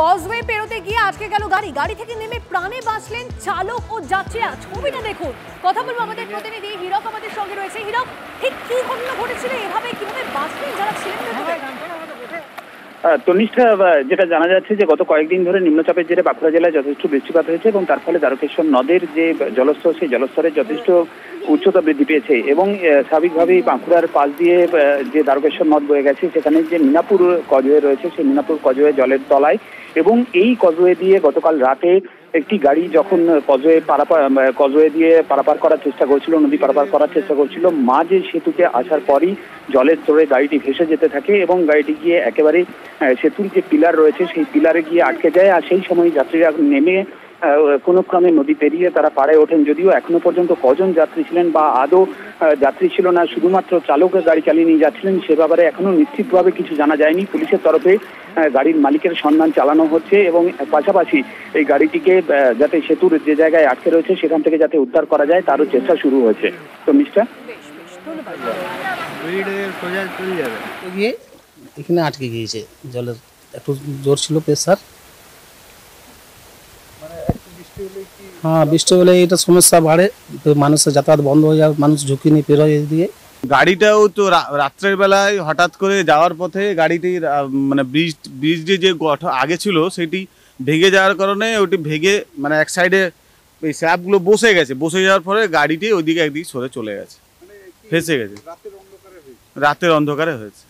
Causeway পেরোতে গিয়ে আজকে গেল গাড়ি থেকে নেমে প্রাণে বাঁচলেন চালক ও যাত্রীরা। ছবিটা দেখুন। কথা বলবো আমাদের প্রতিনিধি হীরক আমাদের সঙ্গে রয়েছে। হীরক, ঠিক কি ঘটনা ঘটেছিল, এভাবে কিভাবে বাঁচলেন যারা ছিলেন ভেতরে? তনিষ্ঠা, যেটা জানা যাচ্ছে যে গত কয়েকদিন ধরে নিম্নচাপের জেরে বাঁকুড়া জেলায় যথেষ্ট বৃষ্টিপাত হয়েছে এবং তার ফলে দ্বারকেশ্বর নদের যে জলস্তর, সেই জলস্তরের যথেষ্ট উচ্চতা বৃদ্ধি পেয়েছে এবং স্বাভাবিকভাবেই বাঁকুড়ার পাশ দিয়ে যে দ্বারকেশ্বর নদ বয়ে গেছে, সেখানে যে মিনাপুর কজওয়ে রয়েছে, সেই মিনাপুর কজওয়ে জলের তলায়। এবং এই কজওয়ে দিয়ে গতকাল রাতে একটি গাড়ি যখন কজওয়ে দিয়ে পারাপার করার চেষ্টা করছিল, নদী পারাপার করার চেষ্টা করছিল, মাঝে সেতুতে আসার পরই জলের স্তরে গাড়িটি ভেসে যেতে থাকে এবং গাড়িটি গিয়ে একেবারে সেতুর যে পিলার রয়েছে সেই পিলারে গিয়ে আটকে যায়। আর সেই সময় যাত্রীরা নেমে কোনো ক্রমে নদী পেরিয়ে তারা পাড়ে ওঠেন। যদিও এখনো পর্যন্ত কজন যাত্রী ছিলেন বা আদৌ যাত্রী ছিল না, শুধুমাত্র চালকের গাড়ি চালিয়ে নিয়ে যাচ্ছিলেন, সে ব্যাপারে এখনো নিশ্চিতভাবে কিছু জানা যায়নি। পুলিশের তরফে গাড়ির মালিকের সন্ধান চালানো হচ্ছে এবং পাশাপাশি এই গাড়িটিকে যাতে সেতুর যে জায়গায় আটকে রয়েছে সেখান থেকে যাতে উদ্ধার করা যায় তারও চেষ্টা শুরু হয়েছে। তো মিস্টার এখানে আটকে গিয়েছে, জলের একটু জোর ছিল, প্রেসার। হ্যাঁ, বৃষ্টি হলে এটা সমস্যা বাড়ে, তো মানুষের যাতায়াত বন্ধ হয়ে যায়, মানুষ ঝুঁকি নিয়ে বেরোয় এদিকে। গাড়িটাও তো রাত্রের বেলায় হঠাৎ করে যাওয়ার পথে গাড়িটির মানে ব্রিজ যে আগে ছিল সেটি ভেঙে যাওয়ার কারণে ওটি ভেঙে মানে এক সাইডে এই স্ল্যাবগুলো বসে যাওয়ার পরে গাড়িটি ওইদিকে একদিকে সরে চলে গেছে, ফেসে গেছে, রাতের অন্ধকারে হয়েছে।